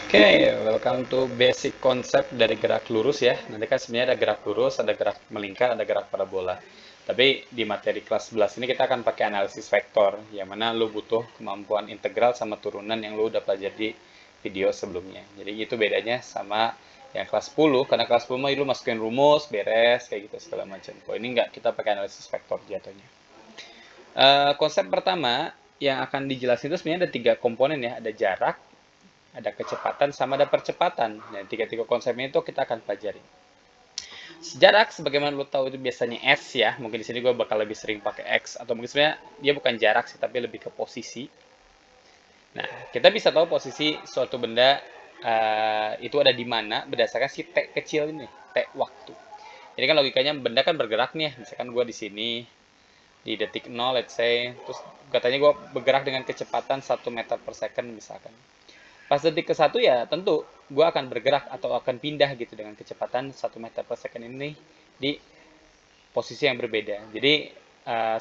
Oke, welcome to basic konsep dari gerak lurus ya. Nanti kan sebenarnya ada gerak lurus, ada gerak melingkar, ada gerak parabola. Tapi di materi kelas 11 ini kita akan pakai analisis vektor, yang mana lu butuh kemampuan integral sama turunan yang lu udah pelajari di video sebelumnya. Jadi itu bedanya sama yang kelas 10, karena kelas 10 mah lu masukin rumus, beres, kayak gitu segala macam. Kalau ini enggak, kita pakai analisis vektor jatuhnya. Konsep pertama yang akan dijelasin itu sebenarnya ada tiga komponen ya, ada jarak, ada kecepatan sama ada percepatan. Nah, tiga-tiga konsepnya itu kita akan pelajari. Jarak, sebagaimana lo tahu itu biasanya S ya. Mungkin di sini gue bakal lebih sering pakai X atau mungkin sebenarnya dia bukan jarak sih, tapi lebih ke posisi. Nah, kita bisa tahu posisi suatu benda itu ada di mana berdasarkan si T kecil ini, T waktu. Jadi kan logikanya benda kan bergerak nih, misalkan gue di sini di detik 0 let's say, terus katanya gue bergerak dengan kecepatan 1 meter per second misalkan. Pas detik ke satu ya tentu gue akan bergerak atau akan pindah gitu dengan kecepatan 1 meter per second ini di posisi yang berbeda. Jadi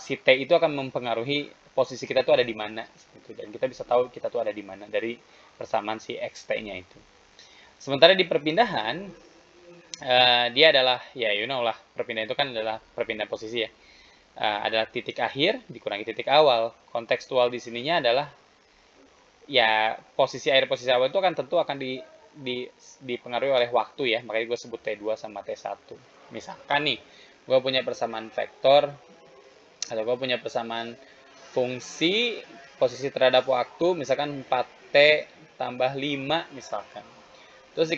si T itu akan mempengaruhi posisi kita tuh ada di mana gitu. Dan kita bisa tahu kita tuh ada di mana dari persamaan si XT-nya itu. Sementara di perpindahan dia adalah ya you know lah, perpindahan itu kan adalah perpindahan posisi ya. Adalah titik akhir dikurangi titik awal. Kontekstual di sininya adalah ya posisi awal itu kan tentu akan dipengaruhi oleh waktu ya, makanya gue sebut T2 sama T1. Misalkan nih gue punya persamaan vektor atau gue punya persamaan fungsi posisi terhadap waktu misalkan 4T tambah 5 misalkan, terus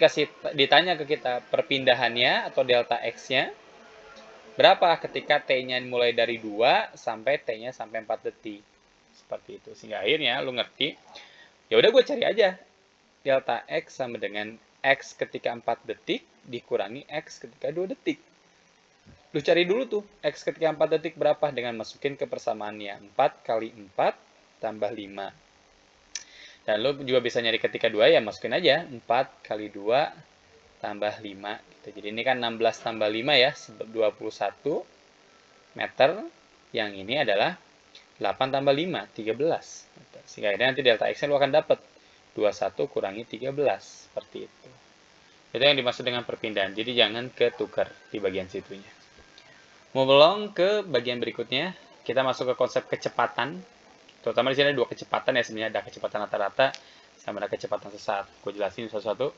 ditanya ke kita perpindahannya atau delta X-nya berapa ketika T-nya mulai dari 2 sampai T-nya sampai 4 detik, seperti itu. Sehingga akhirnya lu ngerti, ya udah gue cari aja delta X sama dengan X ketika 4 detik dikurangi X ketika 2 detik. Lu cari dulu tuh X ketika 4 detik berapa dengan masukin ke persamaannya 4 kali 4 tambah 5. Dan lu juga bisa nyari ketika 2 ya masukin aja 4 kali 2 tambah 5. Gitu. Jadi ini kan 16 tambah 5 ya 21 meter. Yang ini adalah 8 tambah 5, 13. Sehingga akhirnya nanti delta X-nya lu akan dapat 21 kurangi 13. Seperti itu. Itu yang dimaksud dengan perpindahan. Jadi jangan ketukar di bagian situnya. Mau belong ke bagian berikutnya, kita masuk ke konsep kecepatan. Terutama di sini ada dua kecepatan ya sebenarnya, ada kecepatan rata-rata sama ada kecepatan sesat. Gue jelasin satu-satu.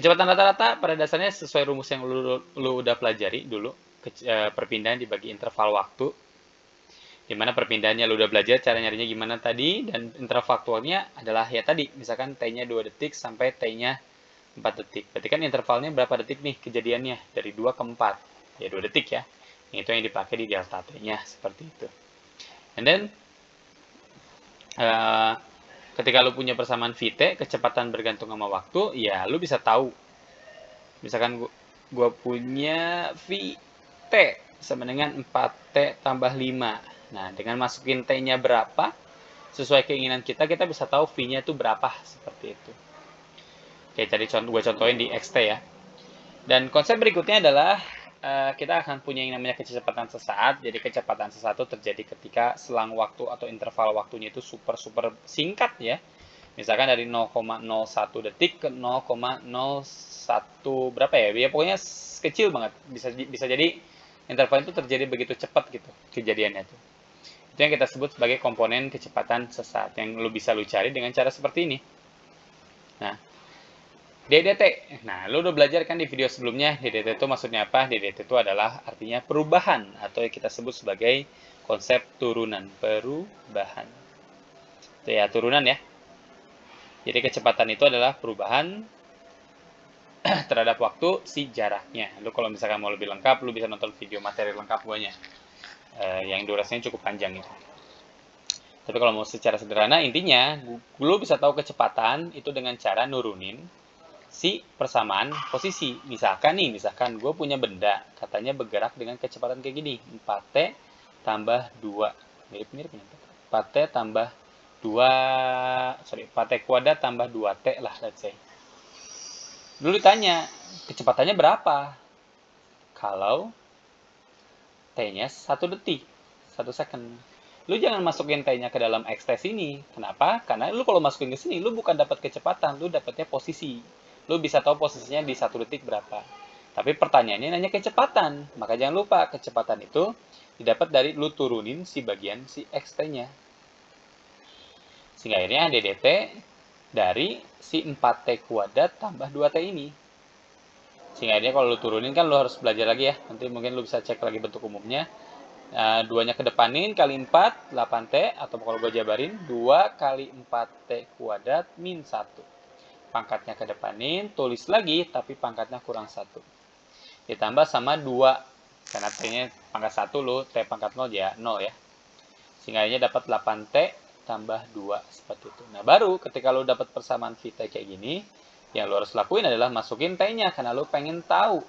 Kecepatan rata-rata pada dasarnya sesuai rumus yang lu udah pelajari dulu, perpindahan dibagi interval waktu. Dimana perpindahannya lu udah belajar cara nyarinya gimana tadi, dan interval waktunya adalah ya tadi, misalkan T-nya 2 detik sampai T-nya 4 detik. Berarti kan intervalnya berapa detik nih kejadiannya? Dari 2 ke 4. Ya 2 detik ya. Itu yang dipakai di delta T-nya, seperti itu. And then, uh, ketika lu punya persamaan Vt, kecepatan bergantung sama waktu, ya lu bisa tahu. Misalkan gua punya Vt sama dengan 4T tambah 5. Nah, dengan masukin T-nya berapa, sesuai keinginan kita bisa tahu V-nya itu berapa, seperti itu. Oke, tadi gue contohin di XT ya. Dan konsep berikutnya adalah kita akan punya yang namanya kecepatan sesaat. Jadi kecepatan sesaat itu terjadi ketika selang waktu atau interval waktunya itu super singkat ya. Misalkan dari 0,01 detik ke 0,01 berapa ya? Ya pokoknya kecil banget. Bisa jadi interval itu terjadi begitu cepat gitu kejadiannya itu. Itu yang kita sebut sebagai komponen kecepatan sesaat yang lu cari dengan cara seperti ini. Nah, DDT. Nah, lu udah belajar kan di video sebelumnya, DDT itu maksudnya apa? DDT itu adalah artinya perubahan atau yang kita sebut sebagai konsep turunan. Perubahan. Itu ya, turunan ya. Jadi kecepatan itu adalah perubahan terhadap waktu si jaraknya. Lu kalau misalkan mau lebih lengkap, lu bisa nonton video materi lengkap guanya. Yang durasinya cukup panjang itu. Tapi kalau mau secara sederhana, intinya, lu bisa tahu kecepatan itu dengan cara nurunin si persamaan posisi. Misalkan gue punya benda, katanya bergerak dengan kecepatan kayak gini, 4T tambah 2. Mirip-mirip ya. 4T tambah 2, 4T kuadrat tambah 2T lah, let's say. Dulu ditanya, kecepatannya berapa? Kalau T-nya 1 detik, 1 second. lu jangan masukin T-nya ke dalam XT sini. Kenapa? Karena lu kalau masukin ke sini, lu bukan dapat kecepatan, lu dapatnya posisi. Lu bisa tahu posisinya di 1 detik berapa. Tapi pertanyaannya nanya kecepatan. Maka jangan lupa, kecepatan itu didapat dari lu turunin si bagian si XT-nya. Sehingga akhirnya DDT dari si 4T kuadrat tambah 2T ini. Sehingga akhirnya kalau lu turunin kan lu harus belajar lagi ya. Nanti mungkin lu bisa cek lagi bentuk umumnya. Duanya kedepanin kali 4, 8T, atau kalau gue jabarin, 2 kali 4T kuadrat min 1. Pangkatnya kedepanin, tulis lagi, tapi pangkatnya kurang 1. Ditambah sama 2, karena T-nya pangkat 1 lu, T pangkat 0 ya, 0 ya. Sehingga akhirnya dapat 8T tambah 2, seperti itu. Nah, baru ketika lu dapat persamaan VT kayak gini, yang lu harus lakuin adalah masukin T-nya, karena lu pengen tahu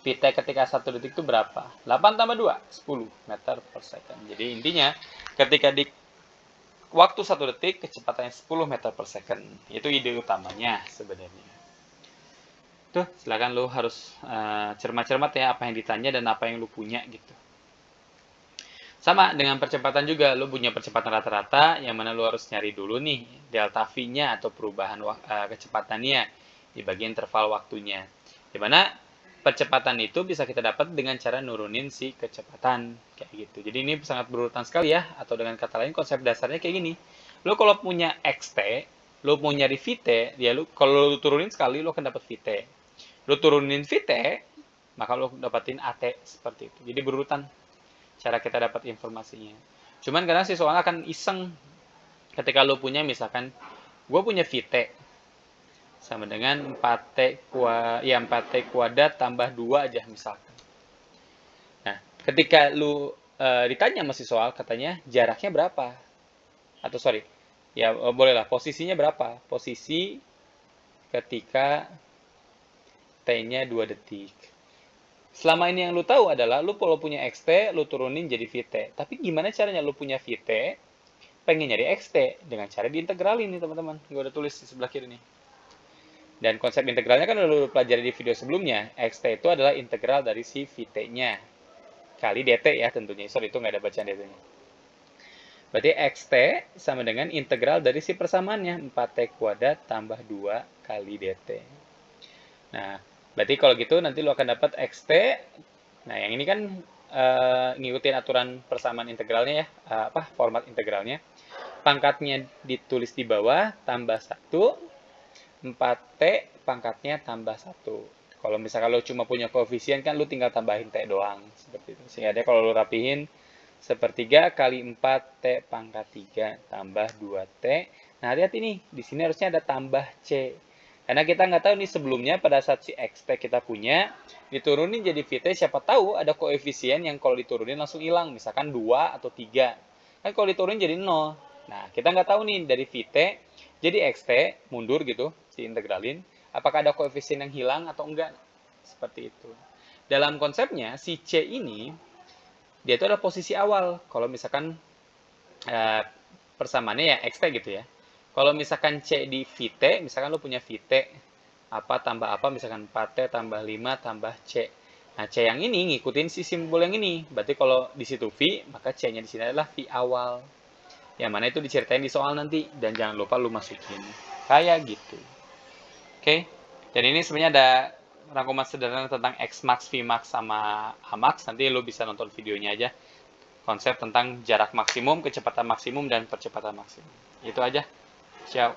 VT ketika 1 detik itu berapa? 8 tambah 2, 10 meter per second. Jadi intinya, ketika di waktu 1 detik, kecepatannya 10 meter per second. Itu ide utamanya sebenarnya. Tuh, silakan lu harus cermat-cermat ya apa yang ditanya dan apa yang lu punya gitu. Sama dengan percepatan juga, lu punya percepatan rata-rata, yang mana lu harus nyari dulu nih, delta V-nya atau perubahan kecepatannya di bagian interval waktunya. Dimana percepatan itu bisa kita dapat dengan cara nurunin si kecepatan kayak gitu. Jadi ini sangat berurutan sekali ya, atau dengan kata lain konsep dasarnya kayak gini. Lo kalau punya XT, lo mau nyari VT, ya lo kalau lo turunin sekali lo akan dapat VT. Lo turunin VT, maka lo dapatin AT seperti itu. Jadi berurutan cara kita dapat informasinya. Cuman kadang si soal akan iseng ketika lo punya misalkan gue punya VT sama dengan 4T kuadrat tambah 2 aja misalkan. Nah, ketika lu ditanya masih soal katanya jaraknya berapa? Atau sorry, ya bolehlah posisinya berapa? Posisi ketika T-nya 2 detik. Selama ini yang lu tahu adalah lu kalau punya XT, lu turunin jadi VT. Tapi gimana caranya lu punya VT, pengen nyari XT? Dengan cara diintegralin nih teman-teman. Gue udah tulis di sebelah kiri nih. Dan konsep integralnya kan udah lu pelajari di video sebelumnya. XT itu adalah integral dari si VT-nya. Kali DT ya tentunya. Sorry, itu nggak ada bacaan DT-nya. Berarti XT sama dengan integral dari si persamaannya. 4T kuadrat tambah 2 kali DT. Nah, berarti kalau gitu nanti lu akan dapat XT. Nah, yang ini kan ngikutin aturan persamaan integralnya ya. Format integralnya. Pangkatnya ditulis di bawah, tambah 1. 4T pangkatnya tambah 1. Kalau misalkan lo cuma punya koefisien kan lo tinggal tambahin T doang. Seperti itu. Sehingga dia kalau lo rapihin, 1/3 kali 4T pangkat 3 tambah 2T. Nah, hati-hati nih. Di sini harusnya ada tambah C. Karena kita nggak tahu nih sebelumnya pada saat si XT kita punya, diturunin jadi VT, siapa tahu ada koefisien yang kalau diturunin langsung hilang. Misalkan 2 atau 3. Kan kalau diturunin jadi 0. Nah, kita nggak tahu nih dari VT jadi XT mundur gitu, si integralin, apakah ada koefisien yang hilang atau enggak? Seperti itu. Dalam konsepnya, si C ini, dia itu adalah posisi awal. Kalau misalkan persamaannya ya XT gitu ya. Kalau misalkan C di VT, misalkan lo punya VT, apa tambah apa, misalkan 4T tambah 5 tambah C. Nah, C yang ini ngikutin si simbol yang ini. Berarti kalau di situ V, maka C-nya di sini adalah V awal. Yang mana itu diceritain di soal nanti. Dan jangan lupa lu masukin. Kayak gitu. Oke. Dan ini sebenarnya ada rangkuman sederhana tentang Xmax, Vmax, sama Amax. Nanti lu bisa nonton videonya aja. Konsep tentang jarak maksimum, kecepatan maksimum, dan percepatan maksimum. Itu aja. Ciao.